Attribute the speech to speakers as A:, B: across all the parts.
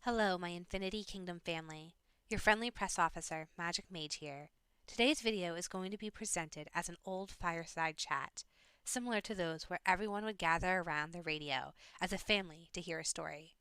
A: Hello, my Infinity Kingdom family. Your friendly press officer, Magic Mage here. Today's video is going to be presented as an old fireside chat, similar to those where everyone would gather around the radio as a family to hear a story.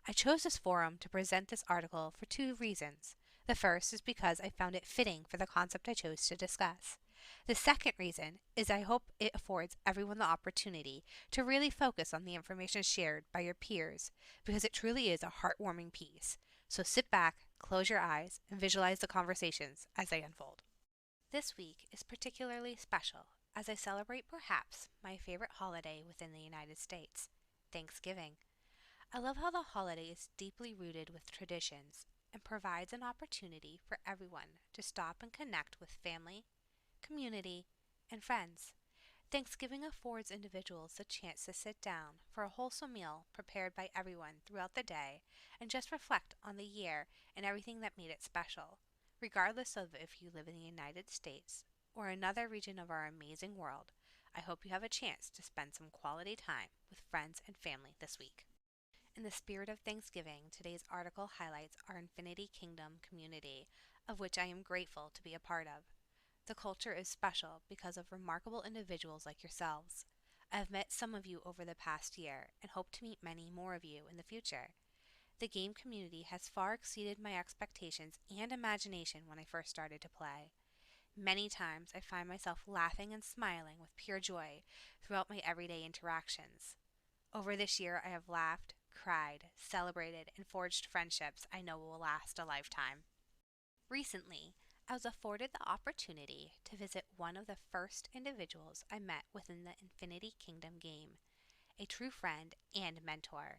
A: I chose this forum to present this article for two reasons. The first is because I found it fitting for the concept I chose to discuss. The second reason is I hope it affords everyone the opportunity to really focus on the information shared by your peers, because it truly is a heartwarming piece. So sit back, close your eyes, and visualize the conversations as they unfold. This week is particularly special as I celebrate perhaps my favorite holiday within the United States, Thanksgiving. I love how the holiday is deeply rooted with traditions and provides an opportunity for everyone to stop and connect with family, community, and friends. Thanksgiving affords individuals the chance to sit down for a wholesome meal prepared by everyone throughout the day and just reflect on the year and everything that made it special. Regardless of if you live in the United States or another region of our amazing world, I hope you have a chance to spend some quality time with friends and family this week. In the spirit of Thanksgiving, today's article highlights our Infinity Kingdom community, of which I am grateful to be a part of. The culture is special because of remarkable individuals like yourselves. I have met some of you over the past year and hope to meet many more of you in the future. The game community has far exceeded my expectations and imagination when I first started to play. Many times I find myself laughing and smiling with pure joy throughout my everyday interactions. Over this year I have laughed, cried, celebrated, and forged friendships I know will last a lifetime. Recently, I was afforded the opportunity to visit one of the first individuals I met within the Infinity Kingdom game, a true friend and mentor.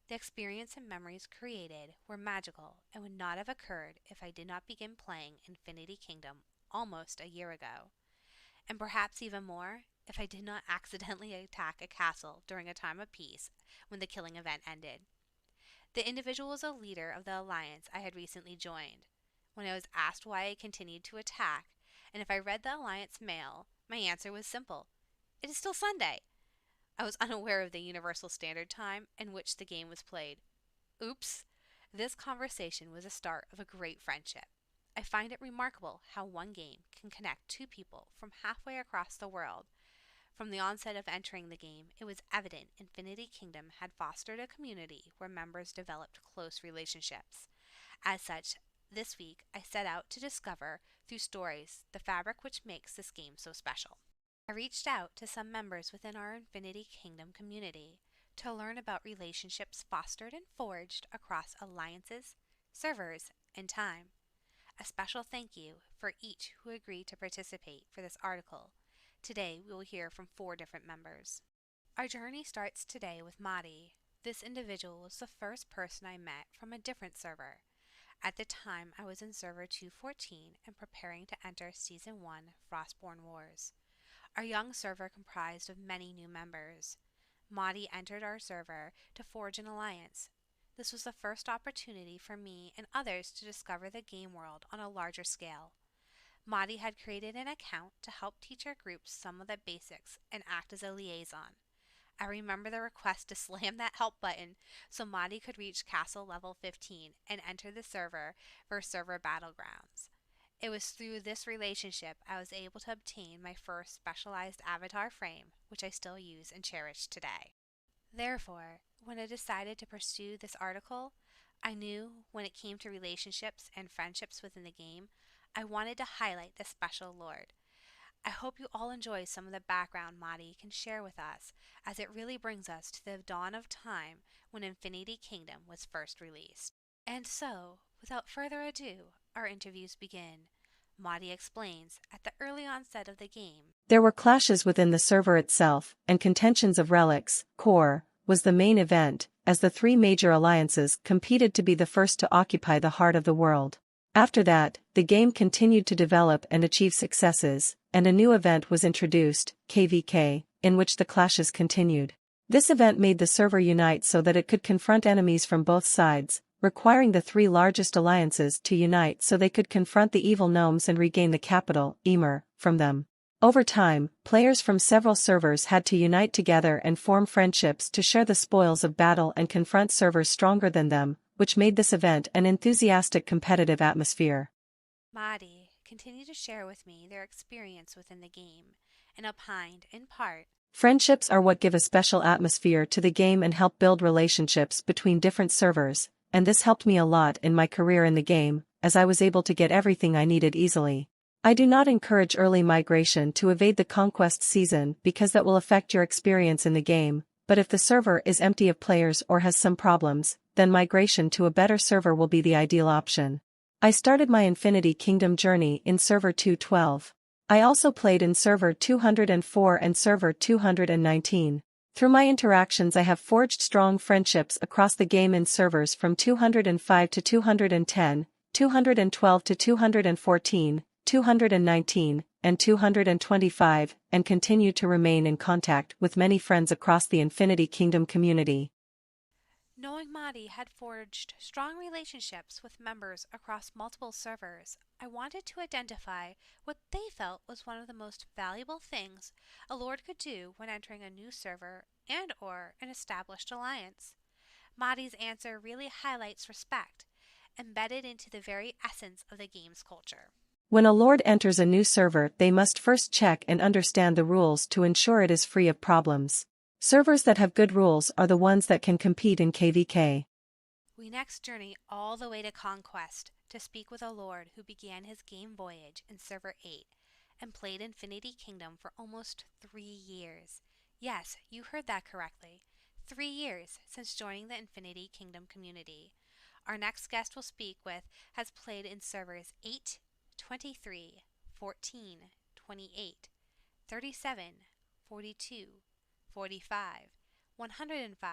A: The experience and memories created were magical and would not have occurred if I did not begin playing Infinity Kingdom almost a year ago. And perhaps even more, if I did not accidentally attack a castle during a time of peace when the killing event ended. The individual was a leader of the alliance I had recently joined. When I was asked why I continued to attack, and if I read the Alliance mail, my answer was simple. It is still Sunday. I was unaware of the Universal Standard Time in which the game was played. Oops. This conversation was the start of a great friendship. I find it remarkable how one game can connect two people from halfway across the world. From the onset of entering the game, it was evident Infinity Kingdom had fostered a community where members developed close relationships. As such, this week, I set out to discover, through stories, the fabric which makes this game so special. I reached out to some members within our Infinity Kingdom community to learn about relationships fostered and forged across alliances, servers, and time. A special thank you for each who agreed to participate for this article. Today, we will hear from 4 different members. Our journey starts today with Madi. This individual was the first person I met from a different server. At the time, I was in server 214 and preparing to enter Season 1 Frostborn Wars. Our young server comprised of many new members. Madi entered our server to forge an alliance. This was the first opportunity for me and others to discover the game world on a larger scale. Madi had created an account to help teach our groups some of the basics and act as a liaison. I remember the request to slam that help button so Madi could reach castle level 15 and enter the server for server battlegrounds. It was through this relationship I was able to obtain my first specialized avatar frame, which I still use and cherish today. Therefore, when I decided to pursue this article, I knew when it came to relationships and friendships within the game, I wanted to highlight the special lord. I hope you all enjoy some of the background Madi can share with us, as it really brings us to the dawn of time when Infinity Kingdom was first released. And so, without further ado, our interviews begin. Madi explains, at the early onset of the game,
B: there were clashes within the server itself, and contentions of relics. Core was the main event, as the 3 major alliances competed to be the first to occupy the heart of the world. After that, the game continued to develop and achieve successes, and a new event was introduced, KVK, in which the clashes continued. This event made the server unite so that it could confront enemies from both sides, requiring the 3 largest alliances to unite so they could confront the evil gnomes and regain the capital, Emer, from them. Over time, players from several servers had to unite together and form friendships to share the spoils of battle and confront servers stronger than them, which made this event an enthusiastic competitive atmosphere.
A: Mahdi continued to share with me their experience within the game, and opined, in part,
B: Friendships are what give a special atmosphere to the game and help build relationships between different servers, and this helped me a lot in my career in the game, as I was able to get everything I needed easily. I do not encourage early migration to evade the conquest season because that will affect your experience in the game, but if the server is empty of players or has some problems, then migration to a better server will be the ideal option. I started my Infinity Kingdom journey in server 212. I also played in server 204 and server 219. Through my interactions I have forged strong friendships across the game in servers from 205 to 210, 212 to 214, 219, and 225, and continue to remain in contact with many friends across the Infinity Kingdom community.
A: knowing Mahdi had forged strong relationships with members across multiple servers, I wanted to identify what they felt was one of the most valuable things a lord could do when entering a new server and/or an established alliance. Mahdi's answer really highlights respect, embedded into the very essence of the game's culture.
B: When a lord enters a new server, they must first check and understand the rules to ensure it is free of problems. Servers that have good rules are the ones that can compete in KVK.
A: We next journey all the way to Conquest to speak with a lord who began his game voyage in Server 8 and played Infinity Kingdom for almost 3 years. Yes, you heard that correctly. 3 years since joining the Infinity Kingdom community. Our next guest we'll speak with has played in servers 8, 23, 14, 28, 37, 42, 45, 105,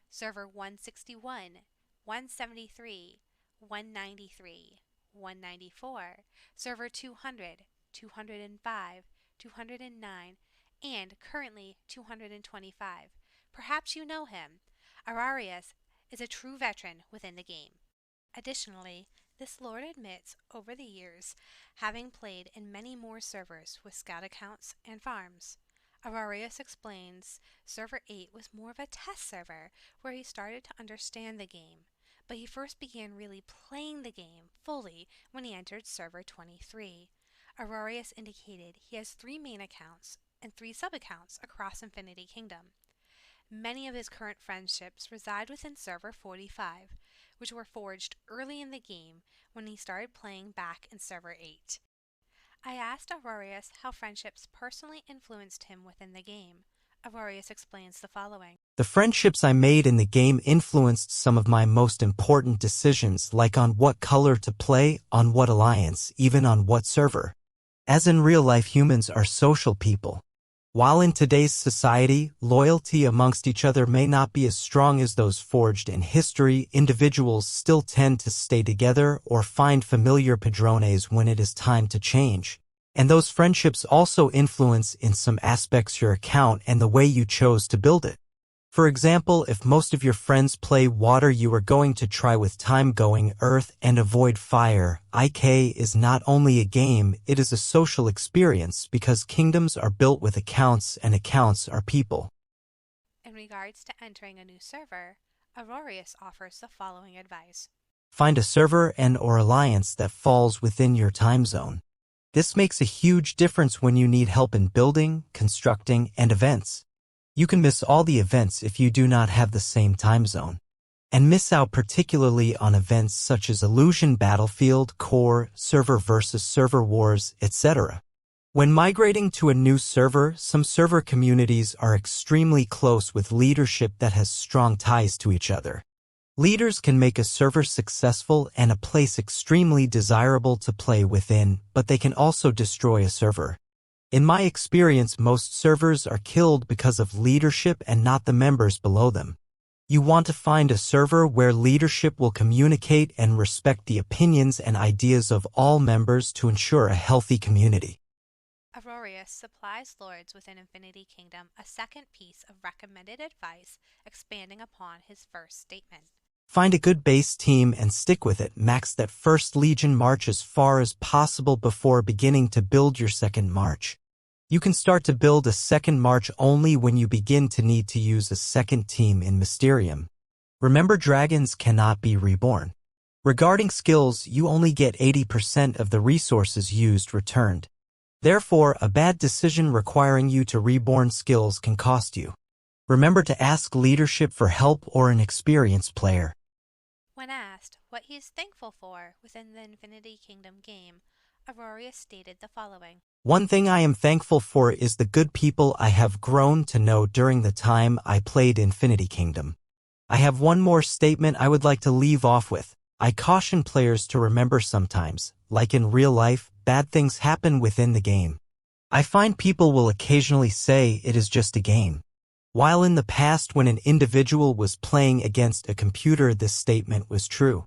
A: server 161, 173, 193, 194, server 200, 205, 209, and currently 225. Perhaps you know him. Ararius is a true veteran within the game. Additionally, this lord admits over the years having played in many more servers with scout accounts and farms. Ararius explains Server 8 was more of a test server where he started to understand the game, but he first began really playing the game fully when he entered Server 23. Ararius indicated he has 3 main accounts and 3 sub-accounts across Infinity Kingdom. Many of his current friendships reside within Server 45, which were forged early in the game when he started playing back in Server 8. I asked Ararius how friendships personally influenced him within the game. Ararius explains the following.
C: The friendships I made in the game influenced some of my most important decisions, like on what color to play, on what alliance, even on what server. As in real life, humans are social people. While in today's society, loyalty amongst each other may not be as strong as those forged in history, individuals still tend to stay together or find familiar padrones when it is time to change. And those friendships also influence in some aspects your account and the way you chose to build it. For example, if most of your friends play water, you are going to try with time going earth and avoid fire. IK is not only a game, it is a social experience because kingdoms are built with accounts and accounts are people.
A: In regards to entering a new server, Ararius offers the following advice.
C: Find a server and/or alliance that falls within your time zone. This makes a huge difference when you need help in building, constructing, and events. You can miss all the events if you do not have the same time zone, and miss out particularly on events such as Illusion Battlefield, Core, Server versus Server Wars, etc. When migrating to a new server, some server communities are extremely close with leadership that has strong ties to each other. Leaders can make a server successful and a place extremely desirable to play within, but they can also destroy a server. In my experience, most servers are killed because of leadership and not the members below them. You want to find a server where leadership will communicate and respect the opinions and ideas of all members to ensure a healthy community.
A: Ararius supplies lords within Infinity Kingdom a second piece of recommended advice expanding upon his first statement.
C: Find a good base team and stick with it. Max that first Legion march as far as possible before beginning to build your second march. You can start to build a second march only when you begin to need to use a second team in Mysterium. Remember, dragons cannot be reborn. Regarding skills, you only get 80% of the resources used returned. Therefore, a bad decision requiring you to reborn skills can cost you. Remember to ask leadership for help or an experienced player.
A: When asked what he is thankful for within the Infinity Kingdom game, Aurorius stated the following.
C: One thing I am thankful for is the good people I have grown to know during the time I played Infinity Kingdom. I have one more statement I would like to leave off with. I caution players to remember sometimes, like in real life, bad things happen within the game. I find people will occasionally say it is just a game. While in the past when an individual was playing against a computer this statement was true.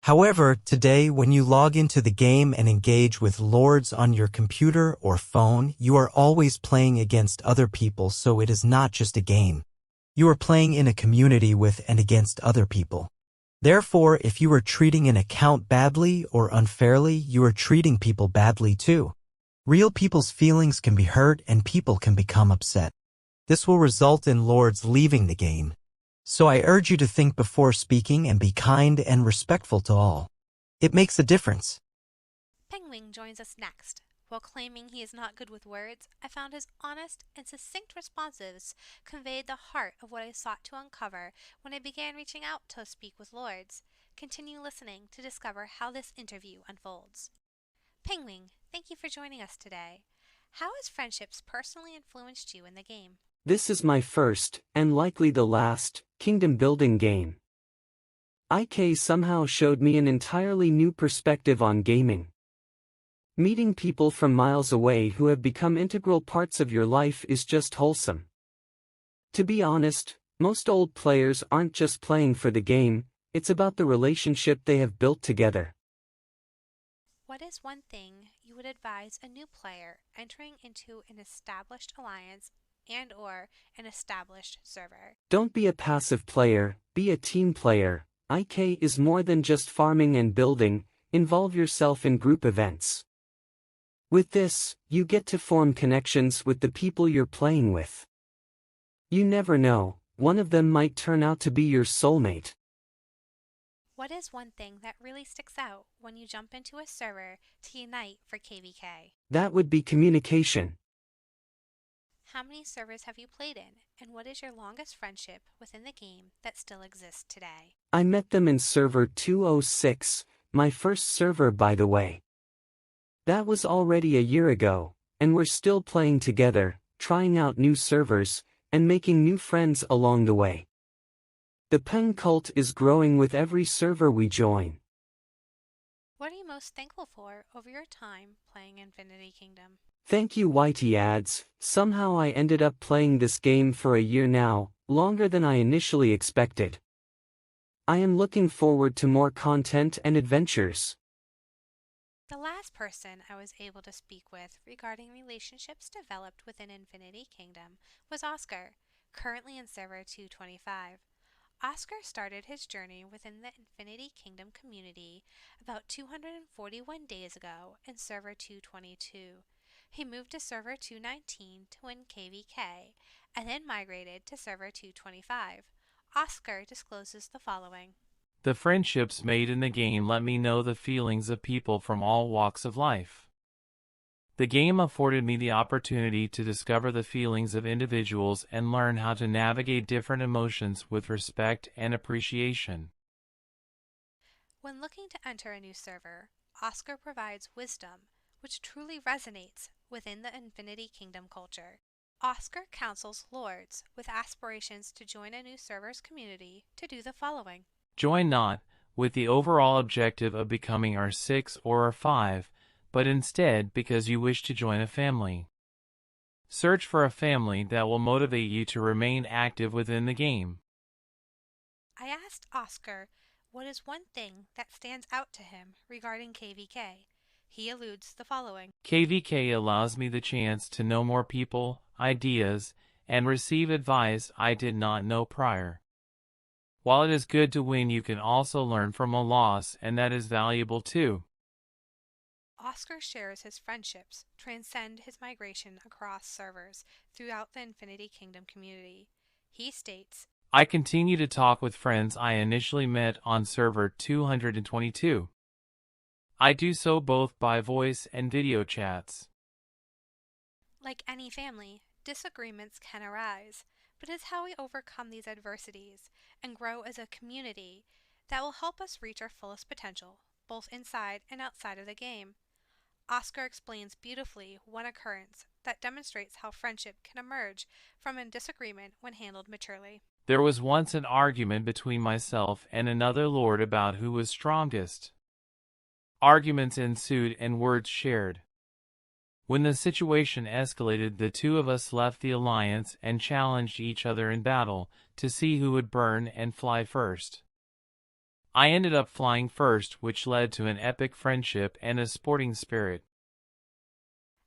C: However, today when you log into the game and engage with lords on your computer or phone, you are always playing against other people, so it is not just a game. You are playing in a community with and against other people. Therefore, if you are treating an account badly or unfairly, you are treating people badly too. Real people's feelings can be hurt and people can become upset. This will result in lords leaving the game. So I urge you to think before speaking and be kind and respectful to all. It makes a difference.
A: Penguin joins us next. While claiming he is not good with words, I found his honest and succinct responses conveyed the heart of what I sought to uncover when I began reaching out to speak with lords. Continue listening to discover how this interview unfolds. Penguin, thank you for joining us today. How has friendships personally influenced you in the game?
D: This is my first, and likely the last, kingdom building game. IK somehow showed me an entirely new perspective on gaming. Meeting people from miles away who have become integral parts of your life is just wholesome. To be honest, most old players aren't just playing for the game, it's about the relationship they have built together.
A: What is one thing you would advise a new player entering into an established alliance and/or an established server?
D: Don't be a passive player, be a team player. IK is more than just farming and building, involve yourself in group events. With this, you get to form connections with the people you're playing with. You never know, one of them might turn out to be your soulmate.
A: What is one thing that really sticks out when you jump into a server to unite for KVK?
D: That would be communication.
A: How many servers have you played in, and what is your longest friendship within the game that still exists today?
D: I met them in server 206, my first server by the way. That was already a year ago, and we're still playing together, trying out new servers, and making new friends along the way. The Pen cult is growing with every server we join.
A: What are you most thankful for over your time playing Infinity Kingdom?
D: Thank you YT ads, somehow I ended up playing this game for a year now, longer than I initially expected. I am looking forward to more content and adventures.
A: The last person I was able to speak with regarding relationships developed within Infinity Kingdom was Oscar, currently in server 225. Oscar started his journey within the Infinity Kingdom community about 241 days ago in server 222. He moved to server 219 to win KVK, and then migrated to server 225. Oscar discloses the following.
E: The friendships made in the game let me know the feelings of people from all walks of life. The game afforded me the opportunity to discover the feelings of individuals and learn how to navigate different emotions with respect and appreciation.
A: When looking to enter a new server, Oscar provides wisdom, which truly resonates within the Infinity Kingdom culture. Oscar counsels lords with aspirations to join a new server's community to do the following.
E: Join not with the overall objective of becoming R6 or R5, but instead because you wish to join a family. Search for a family that will motivate you to remain active within the game.
A: I asked Oscar what is one thing that stands out to him regarding KVK. He alludes the following.
E: KVK allows me the chance to know more people, ideas, and receive advice I did not know prior. While it is good to win, you can also learn from a loss, and that is valuable too.
A: Oscar shares his friendships transcend his migration across servers throughout the Infinity Kingdom community. He states,
E: I continue to talk with friends I initially met on server 222. I do so both by voice and video chats.
A: Like any family, disagreements can arise, but it's how we overcome these adversities and grow as a community that will help us reach our fullest potential, both inside and outside of the game. Oscar explains beautifully one occurrence that demonstrates how friendship can emerge from a disagreement when handled maturely.
E: There was once an argument between myself and another lord about who was strongest. Arguments ensued and words shared. When the situation escalated, the two of us left the alliance and challenged each other in battle to see who would burn and fly first. I ended up flying first, which led to an epic friendship and a sporting spirit.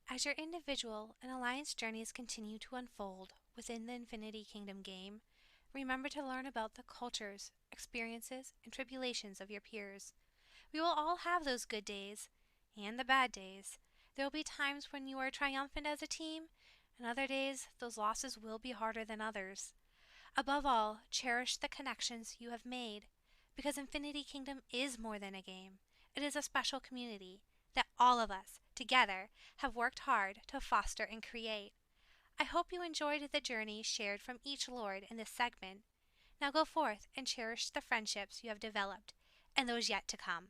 A: As your individual and alliance journeys continue to unfold within the Infinity Kingdom game, remember to learn about the cultures, experiences, and tribulations of your peers. We will all have those good days and the bad days. There will be times when you are triumphant as a team, and other days those losses will be harder than others. Above all, cherish the connections you have made, because Infinity Kingdom is more than a game. It is a special community that all of us, together, have worked hard to foster and create. I hope you enjoyed the journey shared from each Lord in this segment. Now go forth and cherish the friendships you have developed and those yet to come.